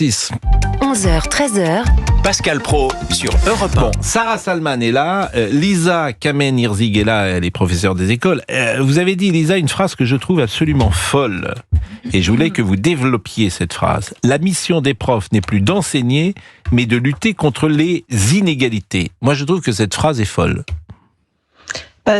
10. 11h, 13h. Pascal Praud sur Europe 1. Bon, Sarah Salman est là, Lisa Kamen-Irzig est là, elle est professeure des écoles. Vous avez dit, Lisa, une phrase que je trouve absolument folle. Et je voulais que vous développiez cette phrase. La mission des profs n'est plus d'enseigner, mais de lutter contre les inégalités. Moi, je trouve que cette phrase est folle.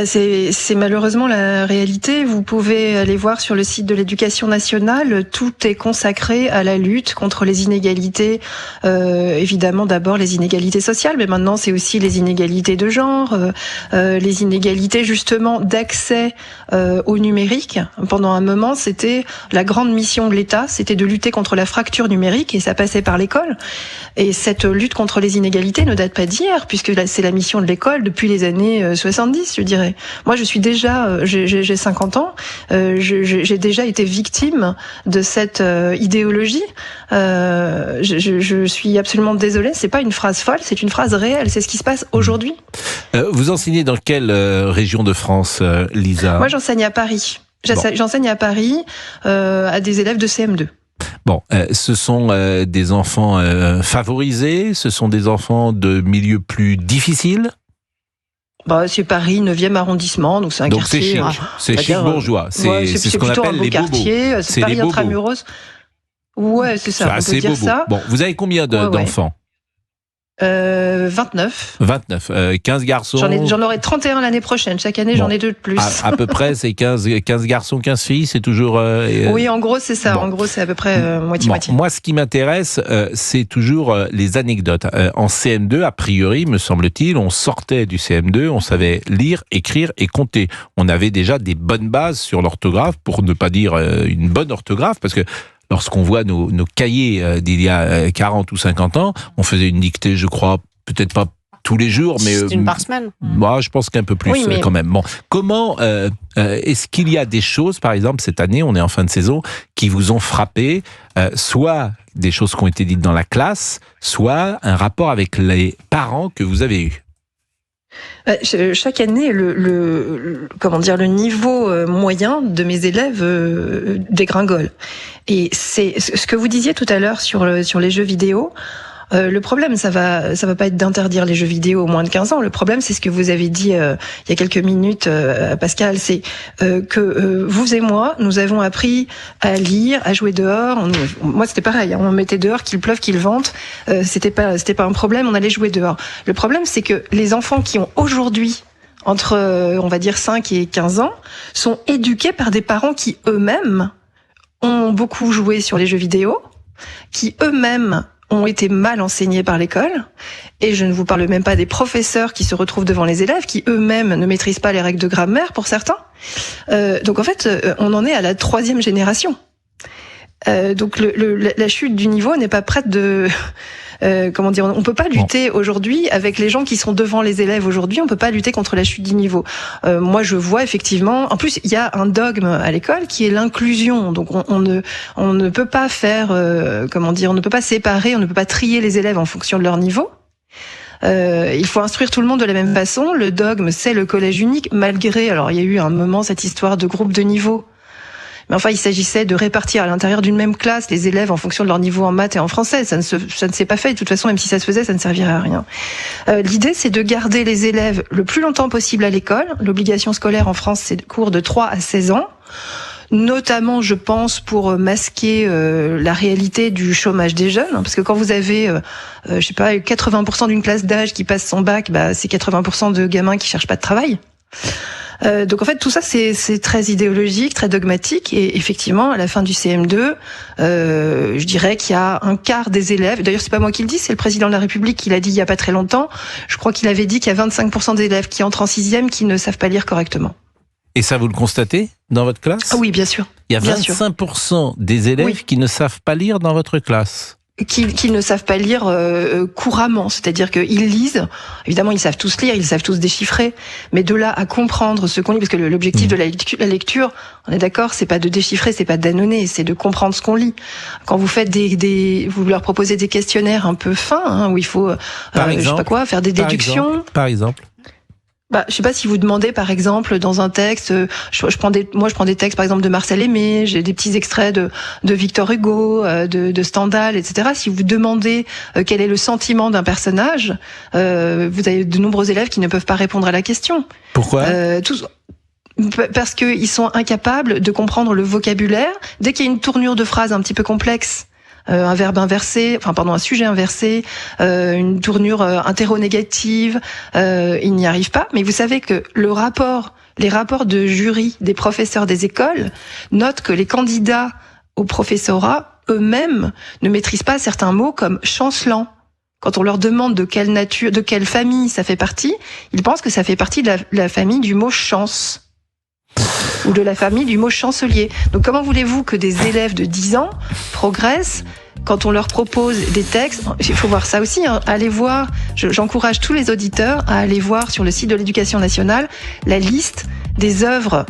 C'est malheureusement la réalité. Vous pouvez aller voir sur le site de l'Éducation nationale, tout est consacré à la lutte contre les inégalités. Évidemment, d'abord les inégalités sociales, mais maintenant c'est aussi les inégalités de genre, les inégalités justement d'accès au numérique. Pendant un moment, c'était la grande mission de l'État, c'était de lutter contre la fracture numérique, et ça passait par l'école. Et cette lutte contre les inégalités ne date pas d'hier, puisque c'est la mission de l'école depuis les années 70, je dirais. Moi, je suis déjà, j'ai 50 ans, j'ai déjà été victime de cette idéologie. Je suis absolument désolée, c'est pas une phrase folle, c'est une phrase réelle, c'est ce qui se passe aujourd'hui. Vous enseignez dans quelle région de France, Lisa ? Moi, j'enseigne à Paris. J'enseigne à Paris à des élèves de CM2. Bon, ce sont des enfants favorisés, ce sont des enfants de milieux plus difficiles ? C'est Paris, 9e arrondissement, donc c'est un quartier... Donc c'est chic bourgeois, c'est ce qu'on appelle les bobos. C'est Paris intramuros. Ouais, c'est ça, on peut dire ça. Bon, vous avez combien d'enfants ? 29. 15 garçons. J'en aurai 31 l'année prochaine. Chaque année, j'en ai 2 de plus. À peu près, c'est 15 garçons, 15 filles, c'est toujours... Oui, en gros, c'est ça. En gros, c'est à peu près moitié-moitié. Moi, ce qui m'intéresse, c'est toujours les anecdotes. En CM2, a priori, me semble-t-il, on sortait du CM2, on savait lire, écrire et compter. On avait déjà des bonnes bases sur l'orthographe, pour ne pas dire une bonne orthographe, parce que lorsqu'on voit nos cahiers d'il y a 40 ou 50 ans, on faisait une dictée, je crois, peut-être pas tous les jours, mais... C'est une par semaine. Moi, je pense qu'un peu plus quand même. Bon, comment est-ce qu'il y a des choses, par exemple, cette année, on est en fin de saison, qui vous ont frappé, soit des choses qui ont été dites dans la classe, soit un rapport avec les parents que vous avez eus? Chaque année, le niveau moyen de mes élèves dégringole. Et c'est ce que vous disiez tout à l'heure sur les jeux vidéo. Le problème, ça va pas être d'interdire les jeux vidéo aux moins de 15 ans. Le problème, c'est ce que vous avez dit il y a quelques minutes, Pascal, c'est que vous et moi, nous avons appris à lire, à jouer dehors. Moi, c'était pareil. On mettait dehors, qu'il pleuve, qu'il vente. C'était pas un problème. On allait jouer dehors. Le problème, c'est que les enfants qui ont aujourd'hui entre, on va dire, 5 et 15 ans, sont éduqués par des parents qui eux-mêmes ont beaucoup joué sur les jeux vidéo, qui eux-mêmes ont été mal enseignés par l'école, et je ne vous parle même pas des professeurs qui se retrouvent devant les élèves, qui eux-mêmes ne maîtrisent pas les règles de grammaire pour certains. Donc en fait, on en est à la 3e génération. Donc la chute du niveau n'est pas prête de... on peut pas lutter aujourd'hui avec les gens qui sont devant les élèves aujourd'hui, on peut pas lutter contre la chute du niveau. Moi, je vois effectivement, en plus, il y a un dogme à l'école qui est l'inclusion. Donc, on ne peut pas faire, on ne peut pas séparer, on ne peut pas trier les élèves en fonction de leur niveau. Il faut instruire tout le monde de la même façon. Le dogme, c'est le collège unique, malgré, alors il y a eu un moment cette histoire de groupe de niveau. Mais enfin, il s'agissait de répartir à l'intérieur d'une même classe les élèves en fonction de leur niveau en maths et en français. Ça ne s'est pas fait. De toute façon, même si ça se faisait, ça ne servirait à rien. L'idée, c'est de garder les élèves le plus longtemps possible à l'école. L'obligation scolaire en France, c'est de cours de 3 à 16 ans. Notamment, je pense, pour masquer la réalité du chômage des jeunes. Parce que quand vous avez, 80% d'une classe d'âge qui passe son bac, c'est 80% de gamins qui cherchent pas de travail. Donc en fait tout ça c'est très idéologique, très dogmatique, et effectivement à la fin du CM2, je dirais qu'il y a un quart des élèves, d'ailleurs c'est pas moi qui le dis, c'est le président de la République qui l'a dit il y a pas très longtemps, je crois qu'il avait dit qu'il y a 25% d'élèves qui entrent en 6e qui ne savent pas lire correctement. Et ça, vous le constatez dans votre classe ? Oui, bien sûr. Il y a 25% des élèves qui ne savent pas lire dans votre classe. Qui ne savent pas lire couramment, c'est-à-dire qu'ils lisent, évidemment ils savent tous lire, ils savent tous déchiffrer, mais de là à comprendre ce qu'on lit, parce que l'objectif de la lecture, on est d'accord, c'est pas de déchiffrer, c'est pas d'annoncer, c'est de comprendre ce qu'on lit. Quand vous faites vous leur proposez des questionnaires un peu fins, où il faut, faire des déductions. Par exemple. Je sais pas si vous demandez, par exemple, dans un texte, je prends des textes, par exemple, de Marcel Aimé, j'ai des petits extraits de Victor Hugo, de Stendhal, etc. Si vous demandez quel est le sentiment d'un personnage, vous avez de nombreux élèves qui ne peuvent pas répondre à la question. Pourquoi ? Parce qu'ils sont incapables de comprendre le vocabulaire. Dès qu'il y a une tournure de phrase un petit peu complexe, un verbe inversé, un sujet inversé, une tournure interronégative, ils n'y arrivent pas. Mais vous savez que les rapports de jury des professeurs des écoles notent que les candidats au professorat eux-mêmes ne maîtrisent pas certains mots comme chancelant. Quand on leur demande de quelle famille ça fait partie, ils pensent que ça fait partie de la famille du mot chance. Ou de la famille du mot chancelier. Donc comment voulez-vous que des élèves de 10 ans progressent quand on leur propose des textes? Il faut voir ça aussi, hein. Allez voir, j'encourage tous les auditeurs à aller voir sur le site de l'Éducation nationale la liste des œuvres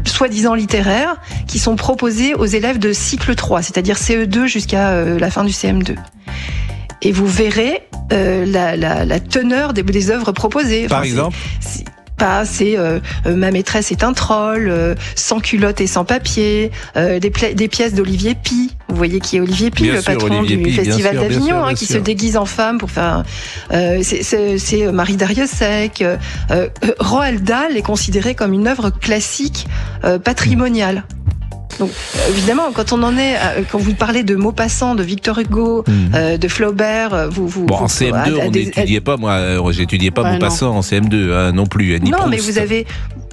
soi-disant littéraires qui sont proposées aux élèves de cycle 3, c'est-à-dire CE2 jusqu'à la fin du CM2. Et vous verrez la teneur des œuvres proposées. Par exemple c'est Ma maîtresse est un troll, Sans culotte et sans papier, des pièces d'Olivier Py. Vous voyez qui est Olivier Py, le patron du Festival d'Avignon, qui se déguise en femme pour faire. C'est Marie Darrieussecq. Roald Dahl est considéré comme une œuvre classique patrimoniale. Donc évidemment, quand vous parlez de Maupassant, de Victor Hugo, de Flaubert, en CM2 on n'étudiait pas, j'étudiais pas Maupassant en CM2 non plus. Ni non, Proust. mais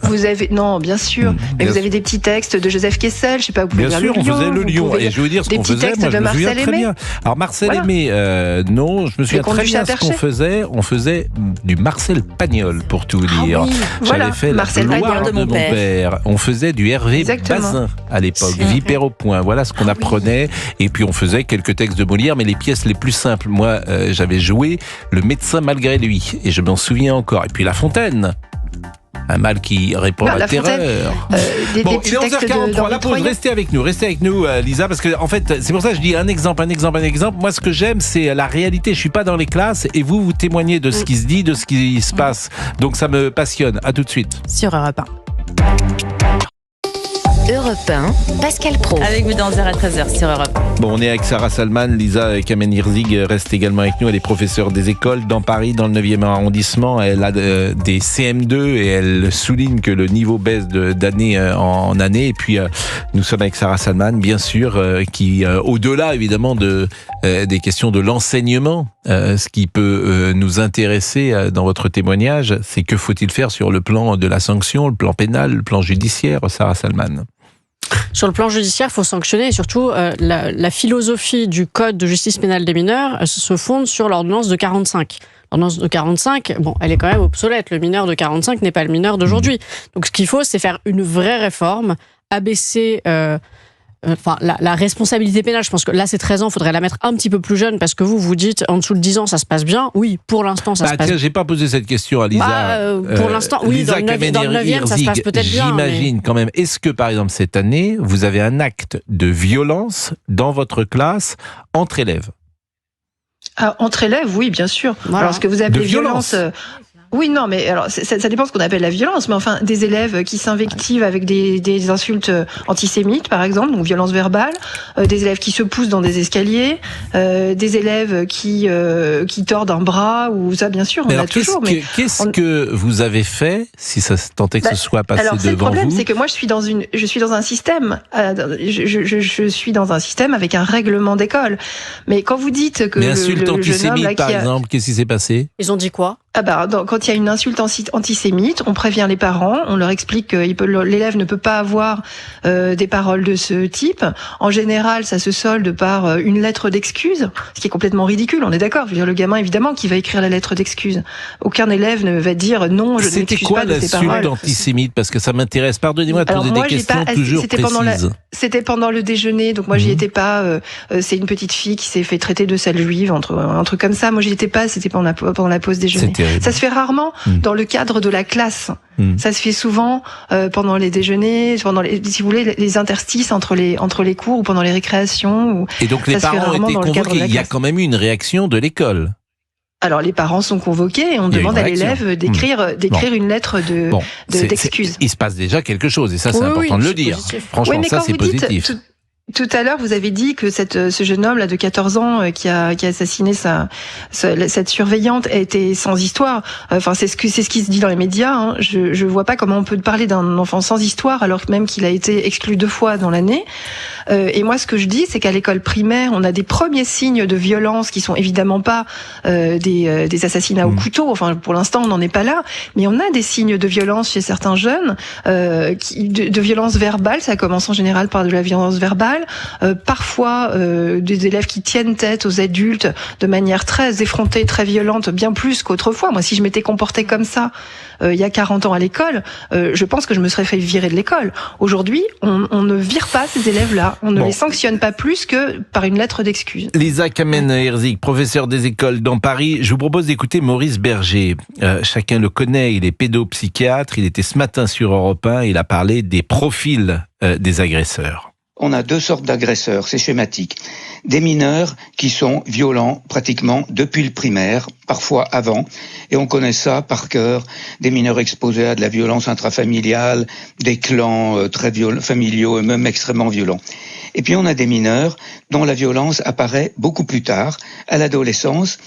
vous avez non, bien sûr, mais vous avez des petits textes de Joseph Kessel, je sais pas, vous pouvez bien lire sûr, Le Lion, on faisait Le Lion, et je veux dire ce qu'on faisait, moi je me souviens très bien. Alors Marcel Aimé, non, je me souviens très bien ce qu'on faisait. On faisait du Marcel Pagnol, pour tout dire. Oui, j'avais fait Marcel La gloire de mon père. On faisait du Hervé Bazin à l'époque, Vipère au point. Voilà ce qu'on apprenait. Et puis on faisait quelques textes de Molière, mais les pièces les plus simples. Moi, j'avais joué Le médecin malgré lui, et je m'en souviens encore. Et puis La Fontaine. Un mal qui répond à la terreur. Il est 11h43, la pause, restez avec nous, Lisa, parce que en fait, c'est pour ça que je dis un exemple. Moi, ce que j'aime, c'est la réalité. Je suis pas dans les classes, et vous témoignez de ce qui se dit, de ce qui se passe. Donc ça me passionne. À tout de suite. Sur Europe 1. Europe 1, Pascal Praud. Avec vous dans 11h à 13h sur Europe. Bon, on est avec Sarah Salman. Lisa Kamen-Hirzig reste également avec nous. Elle est professeure des écoles dans Paris, dans le 9e arrondissement. Elle a des CM2 et elle souligne que le niveau baisse d'année en année. Et puis, nous sommes avec Sarah Salman, bien sûr, qui, au-delà évidemment des questions de l'enseignement, ce qui peut nous intéresser dans votre témoignage, c'est que faut-il faire sur le plan de la sanction, le plan pénal, le plan judiciaire, Sarah Salman? Sur le plan judiciaire, il faut sanctionner, et surtout la philosophie du Code de justice pénale des mineurs se fonde sur l'ordonnance de 45. L'ordonnance de 45, elle est quand même obsolète. Le mineur de 45 n'est pas le mineur d'aujourd'hui. Donc ce qu'il faut, c'est faire une vraie réforme, abaisser la responsabilité pénale. Je pense que là, c'est 13 ans, il faudrait la mettre un petit peu plus jeune, parce que vous dites, en dessous de 10 ans, ça se passe bien. Oui, pour l'instant, ça se passe bien. J'ai pas posé cette question à Lisa. Pour l'instant, oui, Lisa dans le 9e, ça se passe peut-être bien. J'imagine quand même. Est-ce que, par exemple, cette année, vous avez un acte de violence dans votre classe entre élèves? Entre élèves, oui, bien sûr. Voilà. Alors, ce que vous appelez de violence. Oui, non, mais alors ça dépend ce qu'on appelle la violence, mais enfin des élèves qui s'invectivent avec des insultes antisémites, par exemple, donc violence verbale, des élèves qui se poussent dans des escaliers, des élèves qui tordent un bras, ou ça, bien sûr, on a toujours. Qu'est-ce que vous avez fait, si ça tentait que ce soit passé devant vous? Alors, le problème, c'est que moi, je suis dans un système, je suis dans un système avec un règlement d'école. Mais quand vous dites que mais insulte antisémite, là, par exemple, qu'est-ce qui s'est passé? Ils ont dit quoi? Quand il y a une insulte antisémite, on prévient les parents, on leur explique que l'élève ne peut pas avoir des paroles de ce type. En général, ça se solde par une lettre d'excuse, ce qui est complètement ridicule, on est d'accord. Je veux dire, le gamin, évidemment, qui va écrire la lettre d'excuse. Aucun élève ne va dire non, je ne m'excuse pas de ces paroles. C'était quoi l'insulte antisémite? Parce que ça m'intéresse. Pardonnez-moi de poser des questions toujours précises. C'était pendant le déjeuner, donc moi j'y étais pas. C'est une petite fille qui s'est fait traiter de sale juive, un truc comme ça. Moi j'y étais pas, c'était pendant la pause déjeuner. Ça se fait rarement dans le cadre de la classe. Ça se fait souvent pendant les déjeuners, si vous voulez, les interstices entre les cours ou pendant les récréations. Et donc les parents ont été convoqués. Il y a quand même eu une réaction de l'école. Alors les parents sont convoqués et on demande à l'élève d'écrire une lettre d'excuse. Il se passe déjà quelque chose et ça c'est important de le dire. Positif. Franchement, ça c'est positif. Tout à l'heure, vous avez dit que ce jeune homme là de 14 ans qui a assassiné cette surveillante a été sans histoire. Enfin, c'est ce qui se dit dans les médias. Hein. Je vois pas comment on peut parler d'un enfant sans histoire alors même qu'il a été exclu 2 fois dans l'année. Et moi, ce que je dis, c'est qu'à l'école primaire, on a des premiers signes de violence qui sont évidemment pas des assassinats au couteau. Enfin, pour l'instant, on n'en est pas là, mais on a des signes de violence chez certains jeunes, de violence verbale. Ça commence en général par de la violence verbale. Parfois des élèves qui tiennent tête aux adultes de manière très effrontée, très violente, bien plus qu'autrefois. Moi, si je m'étais comportée comme ça il y a 40 ans à l'école, je pense que je me serais fait virer de l'école. Aujourd'hui, on ne vire pas ces élèves-là. On ne les sanctionne pas plus que par une lettre d'excuse. Lisa Kamen-Herzig, professeure des écoles dans Paris. Je vous propose d'écouter Maurice Berger. Chacun le connaît, il est pédopsychiatre. Il était ce matin sur Europe 1. Il a parlé des profils des agresseurs. On a 2 sortes d'agresseurs, c'est schématique. Des mineurs qui sont violents pratiquement depuis le primaire, parfois avant, et on connaît ça par cœur, des mineurs exposés à de la violence intrafamiliale, des clans très familiaux et même extrêmement violents. Et puis on a des mineurs dont la violence apparaît beaucoup plus tard, à l'adolescence,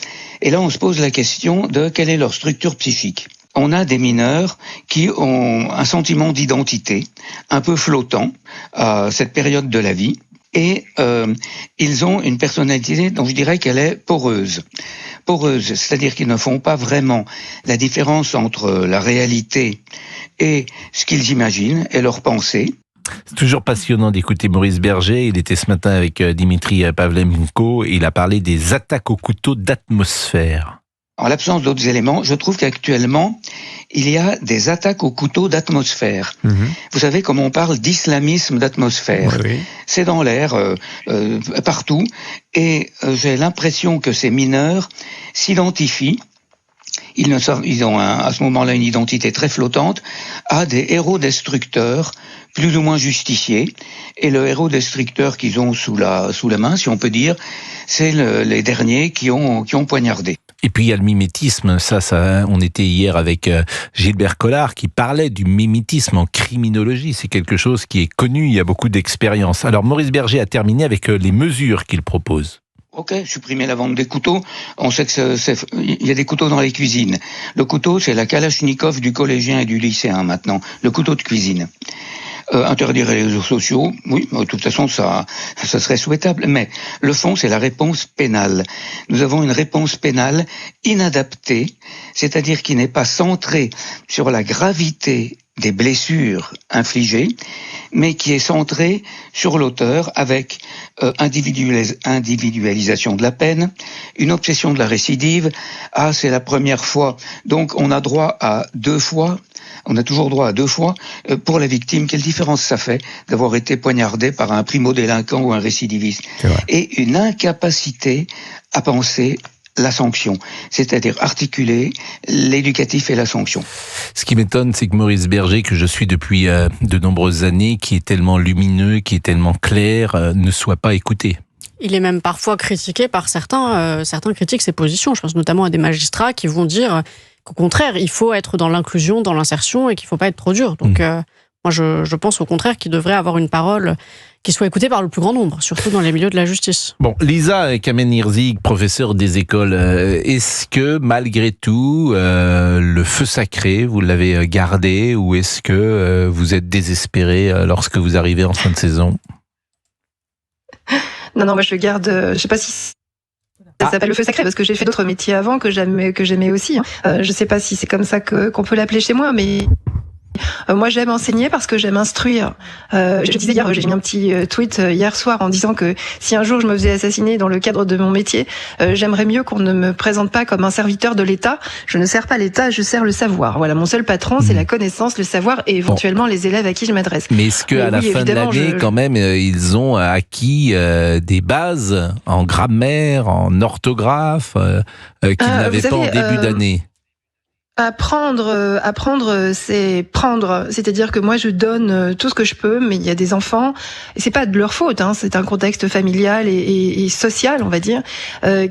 et là on se pose la question de quelle est leur structure psychique. On a des mineurs qui ont un sentiment d'identité un peu flottant à cette période de la vie et ils ont une personnalité dont je dirais qu'elle est poreuse. Poreuse, c'est-à-dire qu'ils ne font pas vraiment la différence entre la réalité et ce qu'ils imaginent et leurs pensées. C'est toujours passionnant d'écouter Maurice Berger. Il était ce matin avec Dimitri Pavlenko et il a parlé des attaques au couteau d'atmosphère. En l'absence d'autres éléments, je trouve qu'actuellement, il y a des attaques au couteau d'atmosphère. Vous savez comme on parle d'islamisme d'atmosphère. Oui. C'est dans l'air, partout. Et j'ai l'impression que ces mineurs s'identifient, ils ont à ce moment-là une identité très flottante, à des héros destructeurs plus ou moins justifiés. Et le héros destructeur qu'ils ont sous la main, si on peut dire, c'est les derniers qui ont poignardé. Et puis il y a le mimétisme, ça on était hier avec Gilbert Collard qui parlait du mimétisme en criminologie, c'est quelque chose qui est connu, il y a beaucoup d'expérience. Alors Maurice Berger a terminé avec les mesures qu'il propose. Ok, supprimer la vente des couteaux. On sait que il y a des couteaux dans les cuisines. Le couteau, c'est la Kalachnikov du collégien et du lycéen maintenant. Le couteau de cuisine. Interdire les réseaux sociaux, oui, de toute façon, ça serait souhaitable. Mais le fond, c'est la réponse pénale. Nous avons une réponse pénale inadaptée, c'est-à-dire qui n'est pas centrée sur la gravité des blessures infligées, mais qui est centrée sur l'auteur avec individualisation de la peine, une obsession de la récidive. Ah, c'est la première fois. Donc, on a droit à 2 fois. On a toujours droit à 2 fois pour la victime. Quelle différence ça fait d'avoir été poignardé par un primo-délinquant ou un récidiviste? Et une incapacité à penser la sanction, c'est-à-dire articuler l'éducatif et la sanction. Ce qui m'étonne, c'est que Maurice Berger, que je suis depuis de nombreuses années, qui est tellement lumineux, qui est tellement clair, ne soit pas écouté. Il est même parfois critiqué par certains critiquent ses positions. Je pense notamment à des magistrats qui vont dire qu'au contraire, il faut être dans l'inclusion, dans l'insertion et qu'il ne faut pas être trop dur. Donc moi, je pense au contraire qu'il devrait avoir une parole qui soit écoutée par le plus grand nombre, surtout dans les milieux de la justice. Bon, Lisa Kamen-Herzig, professeure des écoles, est-ce que malgré tout, le feu sacré, vous l'avez gardé ou est-ce que vous êtes désespéré lorsque vous arrivez en fin de saison? Non, moi je le garde, je sais pas si ça s'appelle le feu sacré parce que j'ai fait d'autres métiers avant que j'aimais aussi. Je sais pas si c'est comme ça qu'on peut l'appeler chez moi, mais moi j'aime enseigner parce que j'aime instruire. Je disais hier, j'ai mis un petit tweet hier soir en disant que si un jour je me faisais assassiner dans le cadre de mon métier, j'aimerais mieux qu'on ne me présente pas comme un serviteur de l'État. Je ne sers pas l'État, je sers le savoir. Voilà, mon seul patron, c'est la connaissance, le savoir et éventuellement les élèves à qui je m'adresse. Mais est-ce qu'à la fin de l'année, quand même, ils ont acquis des bases en grammaire, en orthographe, qu'ils n'avaient pas en début d'année? Apprendre, c'est prendre. C'est-à-dire que moi, je donne tout ce que je peux, mais il y a des enfants, et c'est pas de leur faute, hein, c'est un contexte familial et social, on va dire,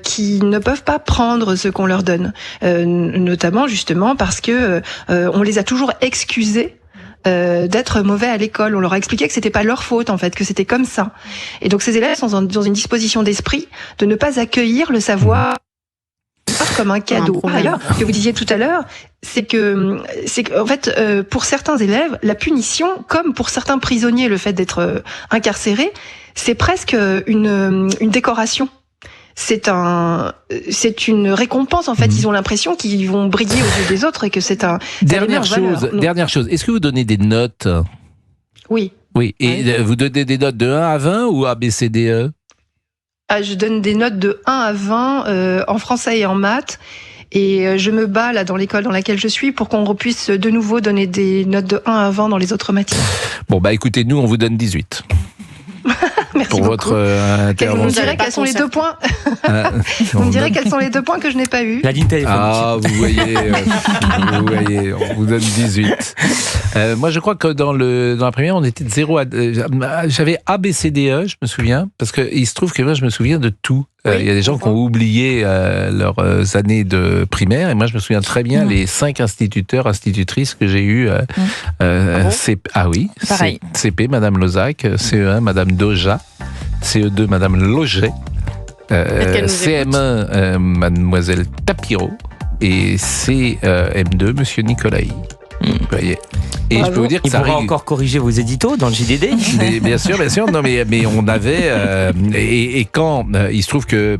qui ne peuvent pas prendre ce qu'on leur donne. Notamment, justement, parce que on les a toujours excusés d'être mauvais à l'école. On leur a expliqué que c'était pas leur faute, en fait, que c'était comme ça. Et donc, ces élèves sont dans une disposition d'esprit de ne pas accueillir le savoir comme un cadeau. Alors, ce que vous disiez tout à l'heure, c'est que en fait, pour certains élèves, la punition, comme pour certains prisonniers, le fait d'être incarcéré, c'est presque une décoration. C'est une récompense, en fait. Ils ont l'impression qu'ils vont briller aux yeux des autres et que c'est un... Dernière chose. Est-ce que vous donnez des notes? Oui. Oui. Et vous donnez des notes de 1 à 20 ou A, B, C, D, E? Je donne des notes de 1 à 20 en français et en maths. Et je me bats là dans l'école dans laquelle je suis pour qu'on puisse de nouveau donner des notes de 1 à 20 dans les autres matières. Bon, écoutez, nous, on vous donne 18. Merci pour beaucoup. votre intervention. Vous me direz quels sont les 2 points. Vous me direz quels sont les 2 points que je n'ai pas eus. La ligne téléphonique. Ah, vous voyez, on vous donne 18. Moi, je crois que dans la première, on était de 0 à... j'avais A, B, C, D, E, je me souviens, parce qu'il se trouve que moi, je me souviens de tout. Il y a des gens qui ont oublié leurs années de primaire, et moi, je me souviens très bien les 5 instituteurs, institutrices que j'ai eus. Pareil. CP, Madame Lozac, CE1, Madame Doja, CE2, Madame Loget, CM1, Mademoiselle Tapiro, et CM2, Monsieur Nicolai. Vous voyez. Et je peux vous dire que il pourra encore corriger vos éditos dans le JDD. Bien sûr. Non, mais on avait et quand il se trouve que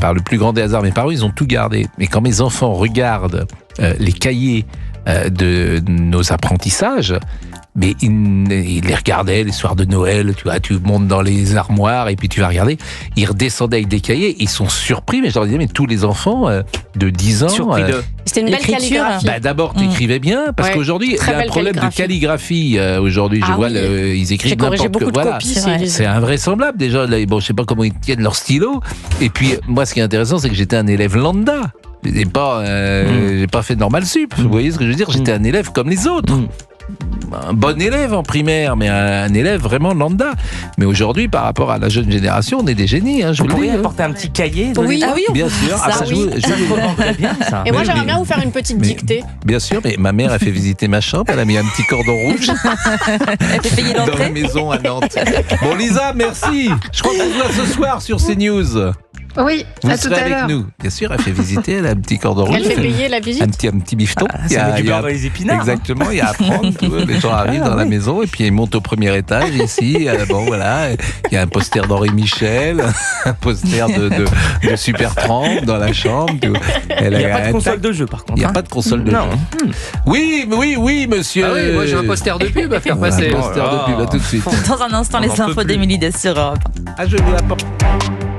par le plus grand des hasards, mes parents ils ont tout gardé. Mais quand mes enfants regardent les cahiers de nos apprentissages, mais ils les regardaient les soirs de Noël, tu vois, tu montes dans les armoires et puis tu vas regarder, ils redescendaient avec des cahiers, ils sont surpris, mais je leur disais, mais tous les enfants de 10 ans... Surpris de... C'était une belle calligraphie. D'abord, tu écrivais bien, parce qu'aujourd'hui, il y a un problème de calligraphie. Aujourd'hui, je vois, ils écrivent n'importe quoi. Voilà. C'est invraisemblable, déjà. Bon, je sais pas comment ils tiennent leur stylo. Et puis, moi, ce qui est intéressant, c'est que j'étais un élève lambda. J'ai pas fait de normal sup. Vous voyez ce que je veux dire? J'étais un élève comme les autres. Un bon élève en primaire, mais un élève vraiment lambda. Mais aujourd'hui, par rapport à la jeune génération, on est des génies. Hein, je vous le dis. Vous pourriez apporter un petit cahier. Oui, bien sûr. Ça, je vous bien, ça. Et moi, j'aimerais bien vous faire une petite dictée. Bien sûr, mais ma mère a fait visiter ma chambre. Elle a mis un petit cordon rouge Elle fait payer dans la l'entrée. maison à Nantes. Bon, Lisa, merci. Je crois qu'on se voit ce soir sur CNews. Oui, Vous à tout serez à avec l'heure. nous. Bien sûr, elle fait visiter, elle a un petit cordon rouge. Elle fait payer la visite. Un petit bifton. Ça met du beurre dans les épinards. Exactement, il y a à prendre. Les gens arrivent dans la maison et puis ils montent au premier étage ici. Bon, voilà, il y a un poster d'Henri Michel, un poster de Super Tramp dans la chambre. Il n'y a pas de console de jeu, par contre. Il n'y a pas de console de jeu. Oui, monsieur. Ah oui, moi j'ai un poster de pub à faire passer. Un poster de pub, là, tout de suite. Dans un instant, les infos d'Émilie Des sur Europe. Ah, je vous l'apporte.